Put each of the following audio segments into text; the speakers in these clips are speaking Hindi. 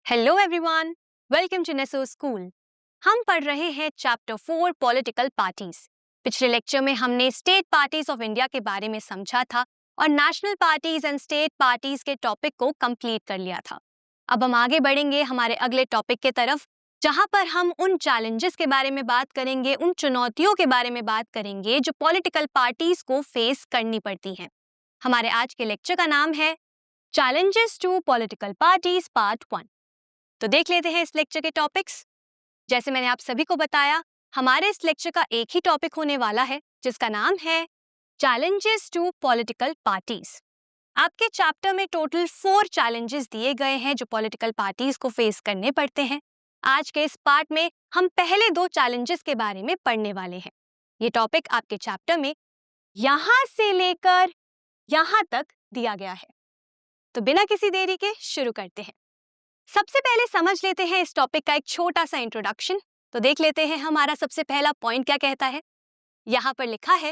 Hello everyone, welcome to Neso school. हम पढ़ रहे हैं चैप्टर 4 पॉलिटिकल पार्टीज। पिछले लेक्चर में हमने स्टेट पार्टीज ऑफ इंडिया के बारे में समझा था और national parties and state parties के टॉपिक को कंप्लीट कर लिया था। अब हम आगे बढ़ेंगे हमारे अगले टॉपिक के तरफ, जहां पर हम उन चैलेंजेस के बारे में बात करेंगे, उन चुनौतियों के बारे में बात करेंगे जो पॉलिटिकल पार्टीज को फेस करनी पड़ती हैं। हमारे आज के लेक्चर का नाम है challenges to political parties part 1। तो देख लेते हैं इस लेक्चर के टॉपिक्स। जैसे मैंने आप सभी को बताया, हमारे इस लेक्चर का एक ही टॉपिक होने वाला है जिसका नाम है चैलेंजेस टू पॉलिटिकल पार्टीज। आपके चैप्टर में टोटल 4 चैलेंजेस दिए गए हैं जो पॉलिटिकल पार्टीज को फेस करने पड़ते हैं। आज के इस पार्ट में हम पहले 2 चैलेंजेस के बारे में पढ़ने वाले हैं। ये टॉपिक आपके चैप्टर में यहां से लेकर यहां तक दिया गया है। तो बिना किसी देरी के शुरू करते हैं। सबसे पहले समझ लेते हैं इस टॉपिक का एक छोटा सा इंट्रोडक्शन। तो देख लेते हैं हमारा सबसे पहला पॉइंट क्या कहता है। यहाँ पर लिखा है,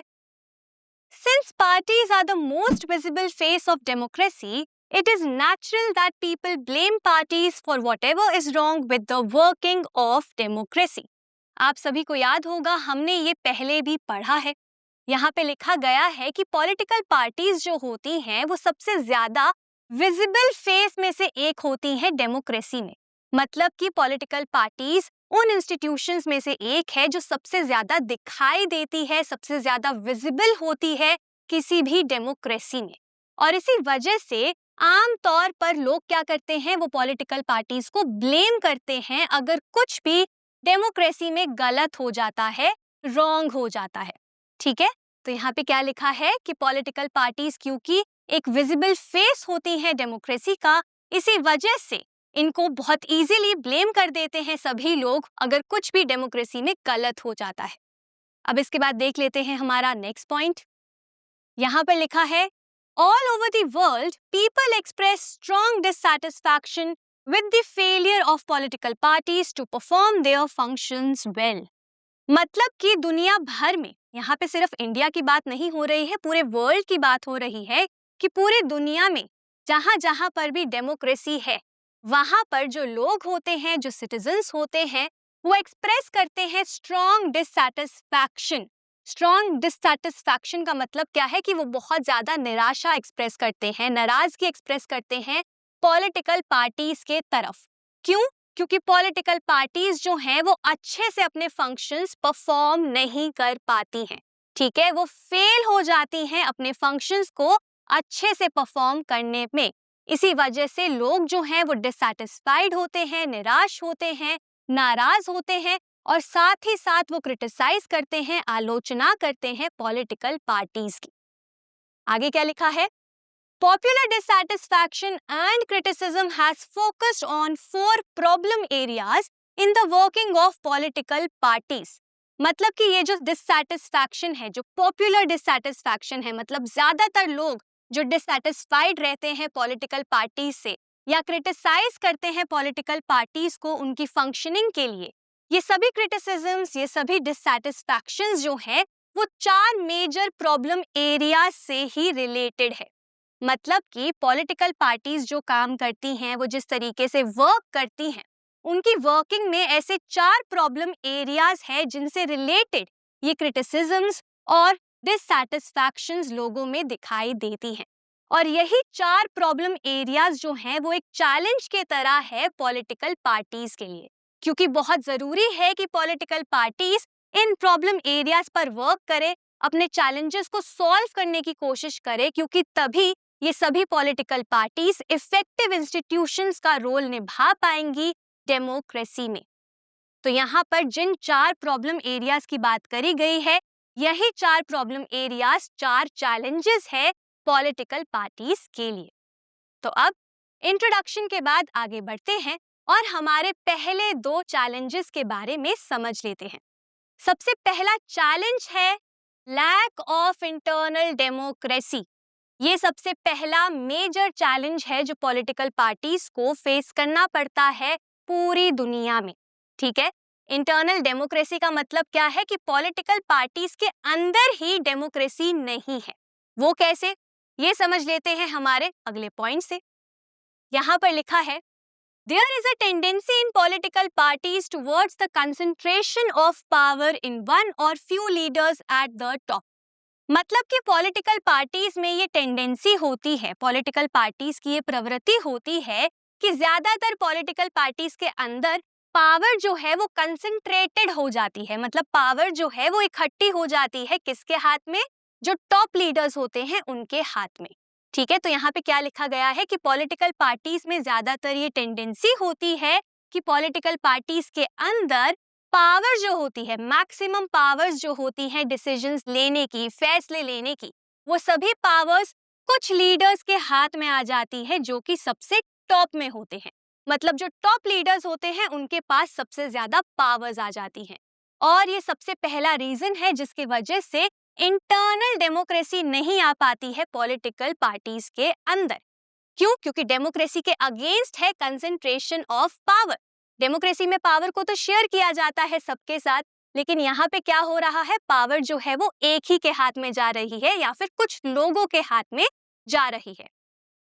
since parties are the most visible face of democracy, it is natural that people blame parties for whatever is wrong with the working of democracy. आप सभी को याद होगा, हमने ये पहले भी पढ़ा है। यहाँ पे लिखा गया है कि पॉलिटिकल पार्टीज जो होती हैं वो सबसे ज्यादा विजिबल फेस में से एक होती है डेमोक्रेसी में। मतलब कि पॉलिटिकल पार्टीज उन इंस्टीट्यूशंस में से एक है जो सबसे ज्यादा दिखाई देती है, सबसे ज्यादा विजिबल होती है किसी भी डेमोक्रेसी में। और इसी वजह से आम तौर पर लोग क्या करते हैं, वो पॉलिटिकल पार्टीज को ब्लेम करते हैं अगर कुछ भी डेमोक्रेसी में गलत हो जाता है, रॉन्ग हो जाता है। ठीक है, तो यहाँ पे क्या लिखा है कि पॉलिटिकल पार्टीज क्योंकि एक विजिबल फेस होती है डेमोक्रेसी का, इसी वजह से इनको बहुत इजीली ब्लेम कर देते हैं सभी लोग अगर कुछ भी डेमोक्रेसी में गलत हो जाता है। अब इसके बाद देख लेते हैं हमारा नेक्स्ट पॉइंट। यहाँ पर लिखा है, all over the world people express strong dissatisfaction with the failure of political parties to perform their functions well. मतलब कि दुनिया भर में, यहाँ पे सिर्फ इंडिया की बात नहीं हो रही है, पूरे वर्ल्ड की बात हो रही है कि पूरी दुनिया में जहां जहां पर भी डेमोक्रेसी है, वहां पर जो लोग होते हैं, जो सिटीजन्स होते हैं, वो एक्सप्रेस करते हैं स्ट्रॉन्ग डिससैटिस्फैक्शन। स्ट्रॉन्ग डिससैटिस्फैक्शन का मतलब क्या है कि वो बहुत ज्यादा निराशा एक्सप्रेस करते हैं, नाराजगी एक्सप्रेस करते हैं पॉलिटिकल पार्टीज के तरफ। क्यों? क्योंकि पॉलिटिकल पार्टीज जो हैं वो अच्छे से अपने फंक्शंस परफॉर्म नहीं कर पाती हैं। ठीक है, वो फेल हो जाती हैं अपने फंक्शंस को अच्छे से परफॉर्म करने में। इसी वजह से लोग जो हैं वो डिससैटिस्फाइड होते हैं, निराश होते हैं, नाराज होते हैं और साथ ही साथ वो क्रिटिसाइज करते हैं, आलोचना करते हैं पॉलिटिकल पार्टीज की। आगे क्या लिखा है, Popular dissatisfaction and criticism has focused on 4 problem areas in the working of political parties। मतलब कि ये जो dissatisfaction है, जो popular dissatisfaction है, मतलब ज्यादातर लोग जो dissatisfied रहते हैं political parties से या criticize करते हैं political parties को उनकी functioning के लिए, ये सभी criticisms, ये सभी dissatisfactions जो है वो 4 major problem areas से ही related है। मतलब कि पॉलिटिकल पार्टीज जो काम करती हैं, वो जिस तरीके से वर्क करती हैं, उनकी वर्किंग में ऐसे 4 प्रॉब्लम एरियाज हैं जिनसे रिलेटेड ये क्रिटिसिजम्स और डिससैटिस्फैक्शंस लोगों में दिखाई देती हैं। और यही 4 प्रॉब्लम एरियाज जो हैं वो एक चैलेंज के तरह है पॉलिटिकल पार्टीज के लिए, क्योंकि बहुत जरूरी है कि political parties in problem areas पर वर्क करे, अपने चैलेंजेस को सॉल्व करने की कोशिश करे, क्योंकि तभी ये सभी पॉलिटिकल पार्टीज इफेक्टिव इंस्टीट्यूशंस का रोल निभा पाएंगी डेमोक्रेसी में। तो यहाँ पर जिन 4 प्रॉब्लम एरियाज की बात करी गई है, यही 4 प्रॉब्लम एरियाज 4 चैलेंजेस है पॉलिटिकल पार्टीज के लिए। तो अब इंट्रोडक्शन के बाद आगे बढ़ते हैं और हमारे पहले 2 चैलेंजेस के बारे में समझ लेते हैं। सबसे पहला चैलेंज है लैक ऑफ इंटरनल डेमोक्रेसी। ये सबसे पहला मेजर चैलेंज है जो पॉलिटिकल पार्टीज को फेस करना पड़ता है पूरी दुनिया में। ठीक है, इंटरनल डेमोक्रेसी का मतलब क्या है कि पॉलिटिकल पार्टीज के अंदर ही डेमोक्रेसी नहीं है। वो कैसे, ये समझ लेते हैं हमारे अगले पॉइंट से। यहाँ पर लिखा है, There is a tendency in political parties towards the concentration of power in one or few leaders at the top. मतलब कि पॉलिटिकल पार्टीज में ये टेंडेंसी होती है, पॉलिटिकल पार्टीज की ये प्रवृत्ति होती है कि ज्यादातर पॉलिटिकल पार्टीज के अंदर पावर जो है वो कंसंट्रेटेड हो जाती है, मतलब पावर जो है वो इकट्ठी हो जाती है किसके हाथ में? जो टॉप लीडर्स होते हैं उनके हाथ में। ठीक है, तो यहाँ पे क्या लिखा गया है कि पॉलिटिकल पार्टीज में ज्यादातर ये टेंडेंसी होती है कि पॉलिटिकल पार्टीज के अंदर पावर जो होती है, मैक्सिमम पावर्स जो होती हैं डिसीजंस लेने की, फैसले लेने की, वो सभी पावर्स कुछ लीडर्स के हाथ में आ जाती है जो कि सबसे टॉप में होते हैं। मतलब जो टॉप लीडर्स होते हैं उनके पास सबसे ज्यादा पावर्स आ जाती हैं। और ये सबसे पहला रीजन है जिसकी वजह से इंटरनल डेमोक्रेसी नहीं आ पाती है पॉलिटिकल पार्टीज के अंदर। क्यों? क्योंकि डेमोक्रेसी के अगेंस्ट है कंसंट्रेशन ऑफ पावर। डेमोक्रेसी में पावर को तो शेयर किया जाता है सबके साथ, लेकिन यहाँ पे क्या हो रहा है? पावर जो है वो एक ही के हाथ में जा रही है या फिर कुछ लोगों के हाथ में जा रही है।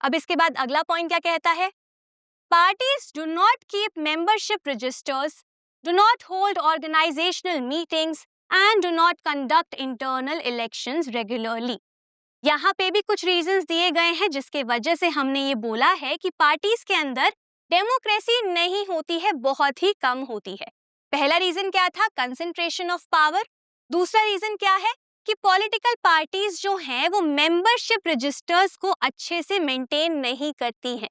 अब इसके बाद अगला पॉइंट क्या कहता है? Parties do not keep membership registers, do not hold organisational meetings and do not conduct internal elections regularly. यहाँ पे भी कुछ रीजंस दिए गए हैं जिसके वजह से हमने ये बोला है कि पार्टीज के अंदर डेमोक्रेसी नहीं होती है, बहुत ही कम होती है। पहला रीजन क्या था? Concentration of power. दूसरा रीजन क्या है? कि पॉलिटिकल पार्टीज जो हैं वो मेंबरशिप रजिस्टर्स को अच्छे से मेंटेन नहीं करती हैं।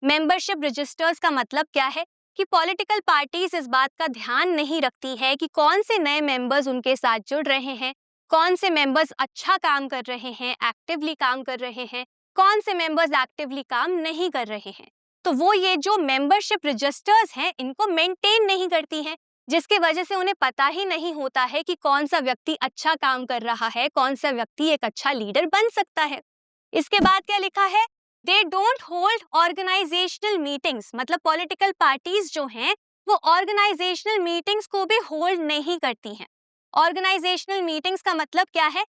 मेंबरशिप रजिस्टर्स का मतलब क्या है? कि पॉलिटिकल पार्टीज इस बात का ध्यान नहीं रखती है कि कौन से नए मेंबर्स उनके साथ जुड़ रहे हैं, कौन से मेंबर्स अच्छा काम कर रहे हैं, एक्टिवली काम कर रहे हैं, कौन से मेंबर्स एक्टिवली काम नहीं कर रहे हैं। तो वो ये जो मेंबरशिप रजिस्टर्स हैं इनको मेंटेन नहीं करती हैं, जिसकी वजह से उन्हें पता ही नहीं होता है कि कौन सा व्यक्ति अच्छा काम कर रहा है, कौन सा व्यक्ति एक अच्छा लीडर बन सकता है। इसके बाद क्या लिखा है? They don't hold organisational meetings. मतलब पॉलिटिकल पार्टीज जो हैं वो ऑर्गेनाइजेशनल मीटिंग्स को भी होल्ड नहीं करती हैं। ऑर्गेनाइजेशनल मीटिंग्स का मतलब क्या है?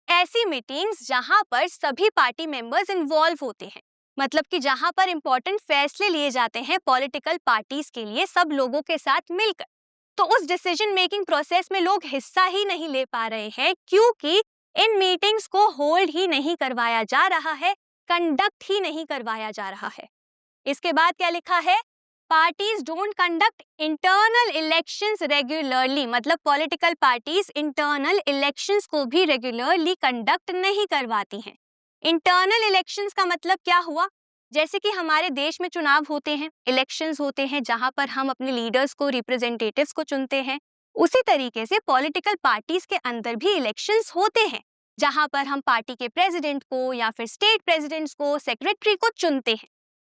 ऐसी मीटिंग्स जहां पर सभी पार्टी मेंबर्स इन्वॉल्व होते हैं, मतलब कि जहां पर इंपॉर्टेंट फैसले लिए जाते हैं पॉलिटिकल पार्टीज के लिए सब लोगों के साथ मिलकर। तो उस डिसीजन मेकिंग प्रोसेस में लोग हिस्सा ही नहीं ले पा रहे हैं क्योंकि इन मीटिंग्स को होल्ड ही नहीं करवाया जा रहा है, कंडक्ट ही नहीं करवाया जा रहा है। इसके बाद क्या लिखा है? Parties don't conduct internal elections regularly. मतलब पॉलिटिकल पार्टीज इंटरनल इलेक्शंस को भी रेगुलरली कंडक्ट नहीं करवाती हैं। इंटरनल इलेक्शंस का मतलब क्या हुआ? जैसे कि हमारे देश में चुनाव होते हैं, इलेक्शंस होते हैं जहां पर हम अपने लीडर्स को, रिप्रेजेंटेटिव्स को चुनते हैं, उसी तरीके से पॉलिटिकल पार्टीज के अंदर भी इलेक्शंस होते हैं जहां पर हम पार्टी के प्रेसिडेंट को या फिर स्टेट प्रेसिडेंट्स को, सेक्रेटरी को चुनते हैं।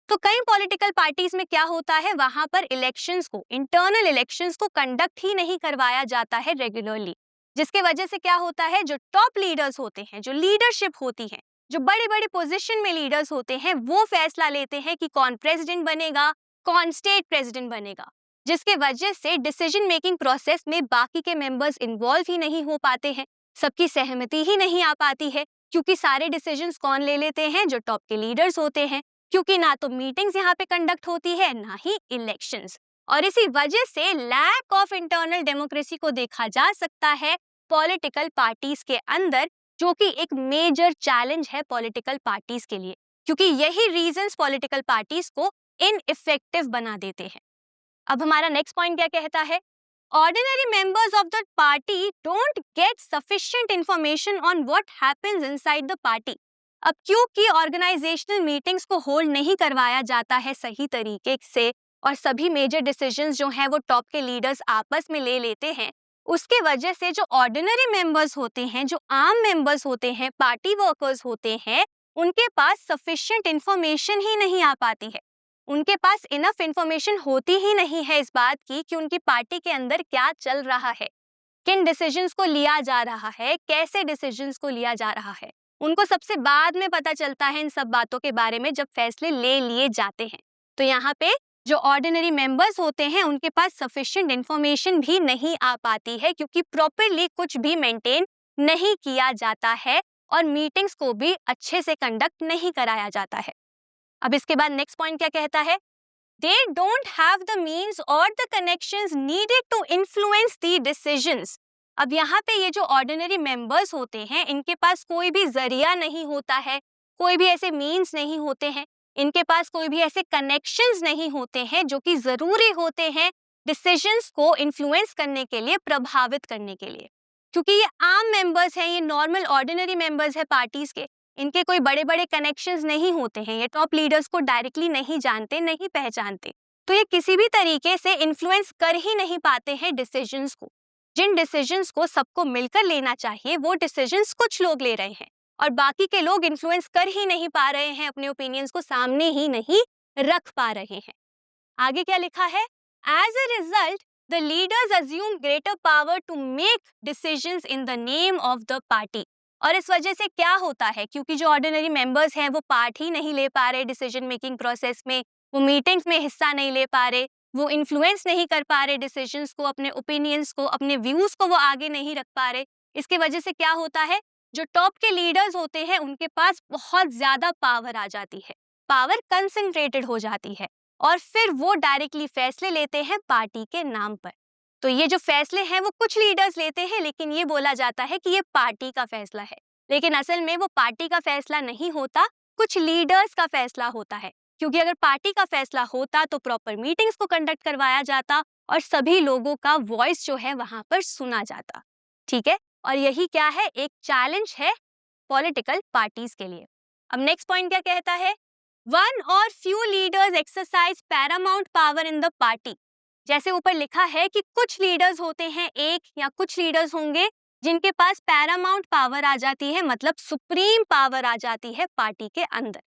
तो कई पॉलिटिकल पार्टीज में क्या होता है, वहां पर इलेक्शंस को, इंटरनल इलेक्शंस को कंडक्ट ही नहीं करवाया जाता है रेगुलरली, जिसके वजह से क्या होता है? जो टॉप लीडर्स होते हैं, जो लीडरशिप होती है, जो बड़े बड़े पोजीशन में लीडर्स होते हैं, वो फैसला लेते हैं कि कौन प्रेसिडेंट बनेगा, कौन स्टेट प्रेसिडेंट बनेगा, जिसके वजह से डिसीजन मेकिंग प्रोसेस में बाकी के मेंबर्स इन्वॉल्व ही नहीं हो पाते हैं, सबकी सहमति ही नहीं आ पाती है, क्योंकि सारे डिसीजंस कौन ले लेते हैं? जो टॉप के लीडर्स होते हैं, क्योंकि ना तो मीटिंग्स यहाँ पे कंडक्ट होती है ना ही इलेक्शंस। और इसी वजह से लैक ऑफ इंटरनल डेमोक्रेसी को देखा जा सकता है पॉलिटिकल पार्टीज के अंदर, जो कि एक मेजर चैलेंज है पॉलिटिकल पार्टीज के लिए, क्योंकि यही रीजंस पॉलिटिकल पार्टीज को इनइफेक्टिव बना देते हैं। अब हमारा नेक्स्ट पॉइंट क्या कहता है? Ordinary members of the party don't get sufficient information on what happens inside the party. अब क्योंकि ऑर्गेनाइजेशनल मीटिंग्स को होल्ड नहीं करवाया जाता है सही तरीके से और सभी मेजर डिसीजंस जो हैं वो टॉप के लीडर्स आपस में ले लेते हैं, उसके वजह से जो ऑर्डिनरी मेंबर्स होते हैं, जो आम मेंबर्स होते हैं, पार्टी वर्कर्स होते हैं, उनके पास सफिशिएंट इंफॉर्मेशन ही नहीं आ पाती है। उनके पास इनफ इंफॉर्मेशन होती ही नहीं है इस बात की कि उनकी पार्टी के अंदर क्या चल रहा है, किन डिसीजंस को लिया जा रहा है, कैसे डिसीजंस को लिया जा रहा है। उनको सबसे बाद में पता चलता है इन सब बातों के बारे में जब फैसले ले लिए जाते हैं। तो यहाँ पे जो ऑर्डिनरी मेंबर्स होते हैं उनके पास सफिशिएंट इंफॉर्मेशन भी नहीं आ पाती है, क्योंकि प्रॉपरली कुछ भी मेंटेन नहीं किया जाता है और मीटिंग्स को भी अच्छे से कंडक्ट नहीं कराया जाता है। अब इसके बाद नेक्स्ट पॉइंट क्या कहता है? they don't have the means or the connections needed to influence the decisions. अब यहाँ पे ये जो ऑर्डिनरी मेंबर्स होते हैं, इनके पास कोई भी जरिया नहीं होता है, कोई भी ऐसे मीन्स नहीं होते हैं, इनके पास कोई भी ऐसे कनेक्शंस नहीं होते हैं जो कि जरूरी होते हैं डिसीजंस को इन्फ्लुएंस करने के लिए, प्रभावित करने के लिए। क्योंकि ये आम मेंबर्स हैं, ये नॉर्मल ऑर्डिनरी मेंबर्स हैं पार्टीज के, इनके कोई बड़े बड़े कनेक्शंस नहीं होते हैं, ये टॉप लीडर्स को डायरेक्टली नहीं जानते, नहीं पहचानते, तो ये किसी भी तरीके से इन्फ्लुएंस कर ही नहीं पाते हैं डिसीजंस को। जिन डिसीजंस को सबको मिलकर लेना चाहिए, वो डिसीजंस कुछ लोग ले रहे हैं और बाकी के लोग इन्फ्लुएंस कर ही नहीं पा रहे हैं, अपने ओपिनियंस को सामने ही नहीं रख पा रहे हैं। आगे क्या लिखा है? As a result the leaders assume greater power to make decisions in the name of the party. और इस वजह से क्या होता है, क्योंकि जो ऑर्डिनरी मेंबर्स हैं वो पार्ट ही नहीं ले पा रहे डिसीजन मेकिंग प्रोसेस में, वो मीटिंग्स में हिस्सा नहीं ले पा रहे, वो इन्फ्लुएंस नहीं कर पा रहे डिसीजंस को, अपने ओपिनियंस को, अपने व्यूज को वो आगे नहीं रख पा रहे। इसके वजह से क्या होता है, जो टॉप के लीडर्स होते हैं उनके पास बहुत ज्यादा पावर आ जाती है, पावर कंसंट्रेटेड हो जाती है और फिर वो डायरेक्टली फैसले लेते हैं पार्टी के नाम पर। तो ये जो फैसले हैं वो कुछ लीडर्स लेते हैं, लेकिन ये बोला जाता है कि ये पार्टी का फैसला है, लेकिन असल में वो पार्टी का फैसला नहीं होता, कुछ लीडर्स का फैसला होता है। क्योंकि अगर पार्टी का फैसला होता तो प्रॉपर मीटिंग्स को कंडक्ट करवाया जाता और सभी लोगों का वॉइस जो है वहां पर सुना जाता। ठीक है, और यही क्या है, एक चैलेंज है पॉलिटिकल पार्टीज के लिए। अब नेक्स्ट पॉइंट क्या कहता है? वन और few leaders exercise Paramount power in the party. जैसे ऊपर लिखा है कि कुछ लीडर्स होते हैं, एक या कुछ लीडर्स होंगे जिनके पास पैरामाउंट पावर आ जाती है, मतलब सुप्रीम पावर आ जाती है पार्टी के अंदर।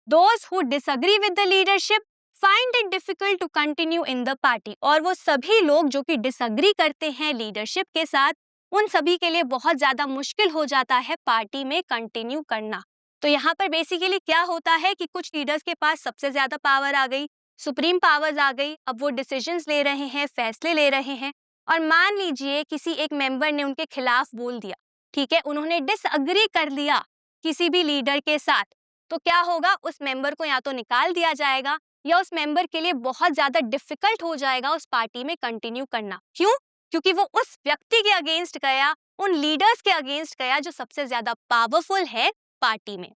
Those who disagree with the leadership find it difficult to continue in the party। और वो सभी लोग जो कि डिसअग्री करते हैं लीडरशिप के साथ, उन सभी के लिए बहुत ज्यादा मुश्किल हो जाता है पार्टी में कंटिन्यू करना। तो यहाँ पर बेसिकली क्या होता है कि कुछ लीडर्स के पास सबसे ज्यादा पावर आ गई, सुप्रीम पावर्स आ गई, अब वो डिसीजंस ले रहे हैं, फैसले ले रहे हैं, और मान लीजिए किसी एक मेंबर ने उनके खिलाफ बोल दिया, ठीक है, उन्होंने डिसअग्री कर लिया किसी भी लीडर के साथ, तो क्या होगा, उस मेंबर को या तो निकाल दिया जाएगा या उस मेंबर के लिए बहुत ज्यादा डिफिकल्ट हो जाएगा उस पार्टी में कंटिन्यू करना। क्यों? क्योंकि वो उस व्यक्ति के अगेंस्ट गया, उन लीडर्स के अगेंस्ट गया जो सबसे ज्यादा पावरफुल है पार्टी में।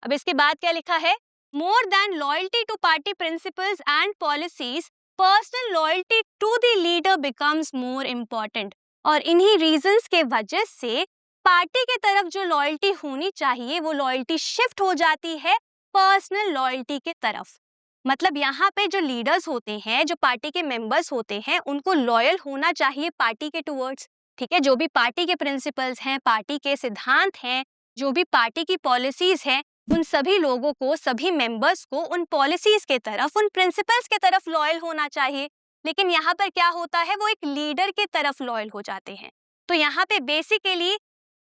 अब इसके बाद क्या लिखा है? More than loyalty to party principles and policies, personal loyalty to the leader becomes more important. और इन्हीं रीजंस के वजह से पार्टी के तरफ जो लॉयल्टी होनी चाहिए वो लॉयल्टी शिफ्ट हो जाती है पर्सनल लॉयल्टी के तरफ। मतलब यहाँ पे जो लीडर्स होते हैं, जो पार्टी के मेंबर्स होते हैं, उनको लॉयल होना चाहिए पार्टी के टुवर्ड्स। ठीक है, जो भी पार्टी के प्रिंसिपल्स हैं, पार्टी के सिद्धांत हैं, जो भी पार्टी की पॉलिसीज हैं, उन सभी लोगों को, सभी मेंबर्स को उन पॉलिसीज के तरफ, उन प्रिंसिपल्स के तरफ लॉयल होना चाहिए। लेकिन यहाँ पर क्या होता है, वो एक लीडर के तरफ लॉयल हो जाते हैं। तो यहाँ पे बेसिकली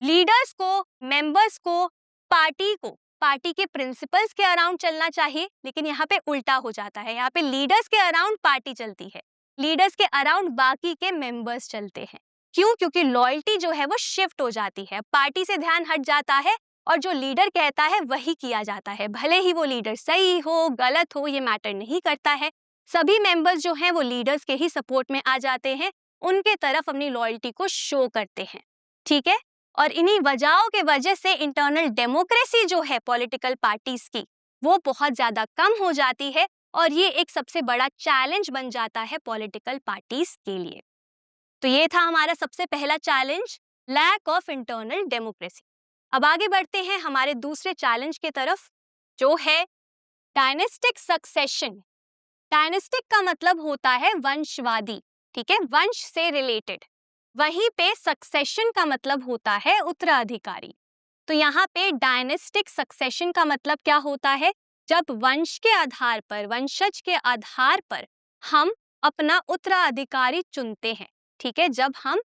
लीडर्स को, मेंबर्स को, पार्टी को, पार्टी के प्रिंसिपल्स के अराउंड चलना चाहिए, लेकिन यहाँ पे उल्टा हो जाता है। यहाँ पे लीडर्स के अराउंड पार्टी चलती है, लीडर्स के अराउंड बाकी के मेंबर्स चलते हैं। क्यों? क्योंकि लॉयल्टी जो है वो शिफ्ट हो जाती है, पार्टी से ध्यान हट जाता है और जो लीडर कहता है वही किया जाता है। भले ही वो लीडर सही हो, गलत हो, ये मैटर नहीं करता है, सभी मेंबर्स जो हैं वो लीडर्स के ही सपोर्ट में आ जाते हैं, उनके तरफ अपनी लॉयल्टी को शो करते हैं। ठीक है, और इन्हीं वजहों के वजह से इंटरनल डेमोक्रेसी जो है पॉलिटिकल पार्टीज की, वो बहुत ज्यादा कम हो जाती है और ये एक सबसे बड़ा चैलेंज बन जाता है पॉलिटिकल पार्टीज के लिए। तो ये था हमारा सबसे पहला challenge, lack of internal democracy. अब आगे बढ़ते हैं हमारे दूसरे चैलेंज की तरफ, जो है डायनेस्टिक सक्सेशन। डायनेस्टिक का मतलब होता है वंशवादी, ठीक है, वंश से रिलेटेड। वहीं पे सक्सेशन का मतलब होता है उत्तराधिकारी। तो यहाँ पे डायनेस्टिक सक्सेशन का मतलब क्या होता है? जब वंश के आधार पर, वंशज के आधार पर हम अपना उत्तराधिकारी चुनते हैं, ठीक है, जब हम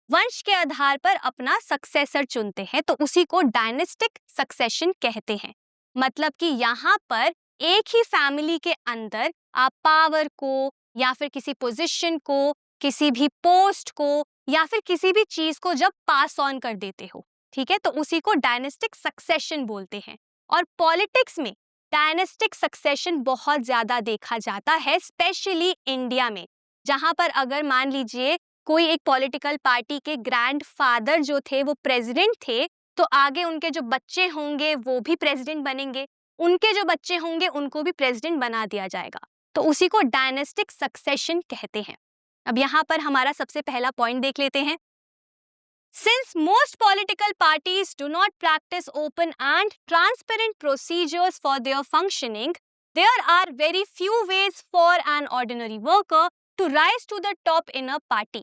वंश के आधार पर अपना सक्सेसर चुनते हैं तो उसी को डायनेस्टिक सक्सेशन कहते हैं। मतलब कि यहाँ पर एक ही फैमिली के अंदर आप पावर को या फिर किसी पोजीशन को, किसी भी पोस्ट को या फिर किसी भी चीज को जब पास ऑन कर देते हो, ठीक है, तो उसी को डायनेस्टिक सक्सेशन बोलते हैं। और पॉलिटिक्स में डायनेस्टिक सक्सेशन बहुत ज्यादा देखा जाता है, स्पेशली इंडिया में, जहां पर अगर मान लीजिए कोई एक पॉलिटिकल पार्टी के ग्रैंडफादर जो थे वो प्रेसिडेंट थे, तो आगे उनके जो बच्चे होंगे वो भी प्रेसिडेंट बनेंगे, उनके जो बच्चे होंगे उनको भी प्रेसिडेंट बना दिया जाएगा। तो उसी को डायनेस्टिक सक्सेशन कहते हैं। अब यहाँ पर हमारा सबसे पहला पॉइंट देख लेते हैं। Since most political parties do not practice open and transparent procedures for their functioning, there are very few ways for an ordinary worker to rise to the top in a party.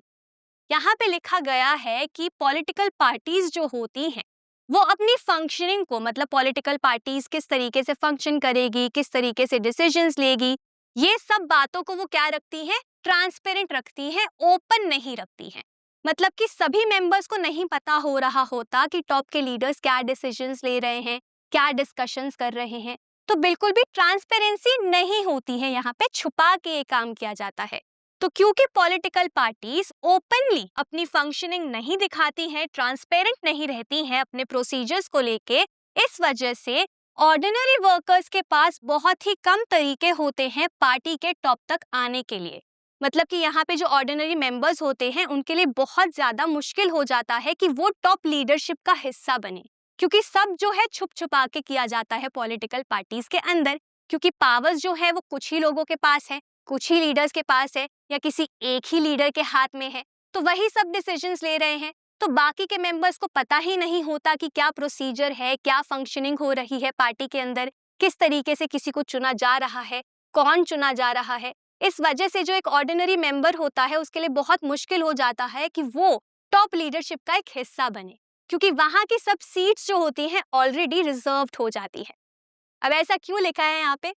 यहाँ पे लिखा गया है कि पॉलिटिकल पार्टीज जो होती हैं वो अपनी फंक्शनिंग को, मतलब पॉलिटिकल पार्टीज किस तरीके से फंक्शन करेगी, किस तरीके से डिसीजंस लेगी, ये सब बातों को वो क्या रखती हैं, ट्रांसपेरेंट रखती हैं, ओपन नहीं रखती हैं। मतलब कि सभी मेंबर्स को नहीं पता हो रहा होता कि टॉप के लीडर्स क्या डिसीजंस ले रहे हैं, क्या डिस्कशंस कर रहे हैं। तो बिल्कुल भी ट्रांसपेरेंसी नहीं होती है, यहाँ पे छुपा के ये काम किया जाता है। तो क्योंकि पॉलिटिकल पार्टीज ओपनली अपनी फंक्शनिंग नहीं दिखाती हैं, ट्रांसपेरेंट नहीं रहती हैं अपने प्रोसीजर्स को लेके, इस वजह से ऑर्डिनरी वर्कर्स के पास बहुत ही कम तरीके होते हैं पार्टी के टॉप तक आने के लिए। मतलब कि यहाँ पे जो ऑर्डिनरी मेंबर्स होते हैं उनके लिए बहुत ज्यादा मुश्किल हो जाता है कि वो टॉप लीडरशिप का हिस्सा बने, क्योंकि सब जो है छुप छुपा के किया जाता है पॉलिटिकल पार्टीज के अंदर, क्योंकि पावर्स जो है वो कुछ ही लोगों के पास है, कुछ ही लीडर्स के पास है, या किसी एक ही लीडर के हाथ में है, तो वही सब डिसीजंस ले रहे हैं। तो बाकी के मेंबर्स को पता ही नहीं होता कि क्या प्रोसीजर है, क्या फंक्शनिंग हो रही है पार्टी के अंदर, किस तरीके से किसी को चुना जा रहा है, कौन चुना जा रहा है। इस वजह से जो एक ऑर्डिनरी मेंबर होता है उसके लिए बहुत मुश्किल हो जाता है कि वो टॉप लीडरशिप का एक हिस्सा बने, क्योंकि वहां की सब सीट्स जो होती हैं ऑलरेडी रिजर्व्ड हो जाती है। अब ऐसा क्यों लिखा है यहाँ पे?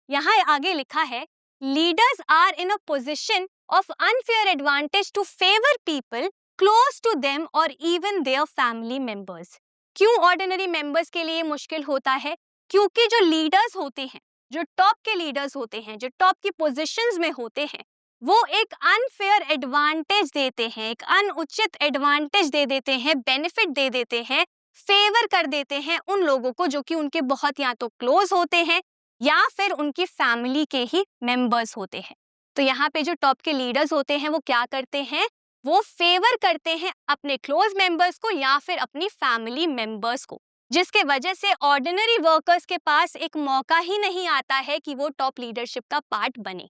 यहाँ आगे लिखा है, leaders are in a position of unfair advantage to favour people close to them और इवन देयर फैमिली मेंबर्स। क्यों ऑर्डिनरी मेंबर्स के लिए मुश्किल होता है? क्योंकि जो लीडर्स होते हैं, जो टॉप के लीडर्स होते हैं, जो टॉप की पोजीशंस में होते हैं, वो एक अनफेयर एडवांटेज देते हैं, एक अनुचित एडवांटेज दे देते हैं, बेनिफिट दे देते हैं, फेवर कर देते हैं उन लोगों को जो कि उनके बहुत या तो क्लोज होते हैं या फिर उनकी फैमिली के ही मेंबर्स होते हैं। तो यहाँ पे जो टॉप के लीडर्स होते हैं वो क्या करते हैं, वो फेवर करते हैं अपने क्लोज मेंबर्स को या फिर अपनी फैमिली मेंबर्स को, जिसके वजह से ऑर्डिनरी वर्कर्स के पास एक मौका ही नहीं आता है कि वो टॉप लीडरशिप का पार्ट बने।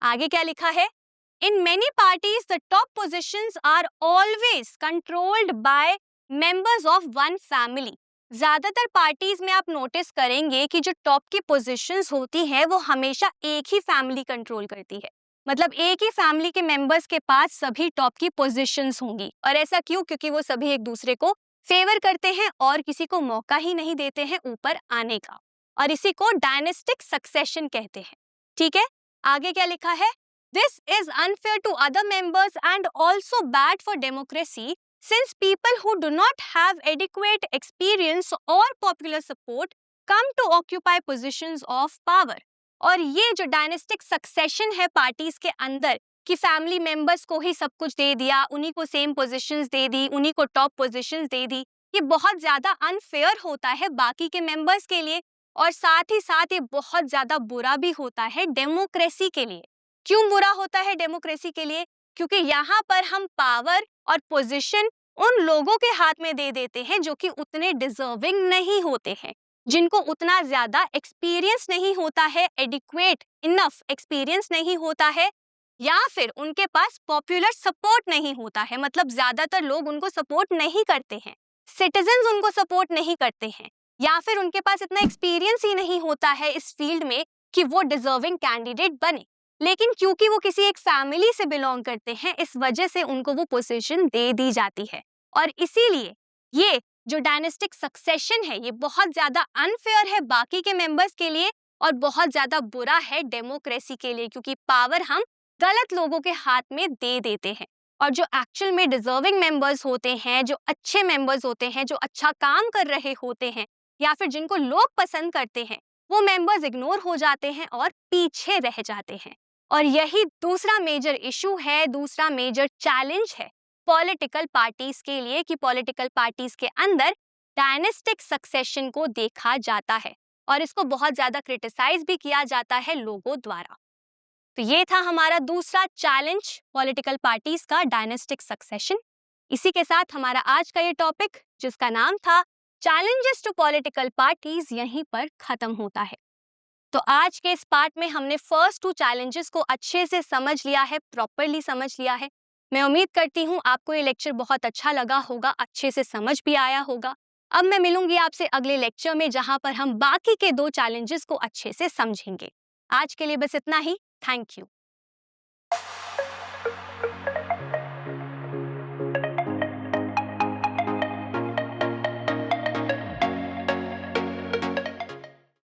आगे क्या लिखा है, in many parties the top positions are always controlled by members of one family. ज्यादातर पार्टीज में आप नोटिस करेंगे कि जो टॉप की पोजीशंस होती है वो हमेशा एक ही फैमिली कंट्रोल करती है। मतलब एक ही फैमिली के मेंबर्स के पास सभी टॉप की पोजीशंस होंगी। और ऐसा क्यों? क्योंकि वो सभी एक दूसरे को फेवर करते हैं और किसी को मौका ही नहीं देते हैं ऊपर आने का, और इसी को डायनेस्टिक सक्सेशन कहते हैं। ठीक है, आगे क्या लिखा है, this is unfair to other members and also bad for democracy since people who do not have adequate experience or popular support come to occupy positions of power। और ये जो डायनेस्टिक सक्सेशन है पार्टीज के अंदर कि फैमिली मेंबर्स को ही सब कुछ दे दिया, उन्हीं को सेम पोजीशंस दे दी, उन्हीं को टॉप पोजीशंस दे दी, ये बहुत ज्यादा अनफेयर होता है बाकी के मेंबर्स के लिए, और साथ ही साथ ये बहुत ज्यादा बुरा भी होता है डेमोक्रेसी के लिए। क्यों बुरा होता है डेमोक्रेसी के लिए? क्योंकि यहाँ पर हम पावर और पोजीशन उन लोगों के हाथ में दे देते हैं जो कि उतने डिजर्विंग नहीं होते हैं, जिनको उतना ज्यादा एक्सपीरियंस नहीं होता है, एडिक्वेट इनफ एक्सपीरियंस नहीं होता है, या फिर उनके पास पॉपुलर सपोर्ट नहीं होता है। मतलब ज्यादातर लोग उनको सपोर्ट नहीं करते हैं, सिटीजन्स उनको सपोर्ट नहीं करते हैं, या फिर उनके पास इतना एक्सपीरियंस ही नहीं होता है इस फील्ड में कि वो डिजर्विंग कैंडिडेट बने। लेकिन क्योंकि वो किसी एक फैमिली से बिलोंग करते हैं, इस वजह से उनको वो पोजीशन दे दी जाती है। और इसीलिए ये जो डायनेस्टिक सक्सेशन है ये बहुत ज्यादा अनफेयर है बाकी के मेंबर्स के लिए, और बहुत ज्यादा बुरा है डेमोक्रेसी के लिए, क्योंकि पावर हम गलत लोगों के हाथ में दे देते हैं, और जो एक्चुअल में डिजर्विंग मेंबर्स होते हैं, जो अच्छे मेंबर्स होते हैं, जो अच्छा काम कर रहे होते हैं, या फिर जिनको लोग पसंद करते हैं, वो मेंबर्स इग्नोर हो जाते हैं और पीछे रह जाते हैं। और यही दूसरा मेजर इशू है, दूसरा मेजर चैलेंज है पॉलिटिकल पार्टीज के लिए, कि पॉलिटिकल पार्टीज के अंदर डायनेस्टिक सक्सेशन को देखा जाता है। और इसको बहुत ज्यादा क्रिटिसाइज भी किया जाता है लोगों द्वारा। तो ये था हमारा दूसरा चैलेंज पॉलिटिकल पार्टीज का, डायनेस्टिक सक्सेशन। इसी के साथ हमारा आज का ये टॉपिक, जिसका नाम था चैलेंजेस टू पॉलिटिकल पार्टीज, यहीं पर खत्म होता है। तो आज के इस पार्ट में हमने फर्स्ट 2 चैलेंजेस को अच्छे से समझ लिया है, प्रॉपरली समझ लिया है। मैं उम्मीद करती हूँ आपको ये लेक्चर बहुत अच्छा लगा होगा, अच्छे से समझ भी आया होगा। अब मैं मिलूंगी आपसे अगले लेक्चर में, जहां पर हम बाकी के 2 चैलेंजेस को अच्छे से समझेंगे। आज के लिए बस इतना ही। Thank you.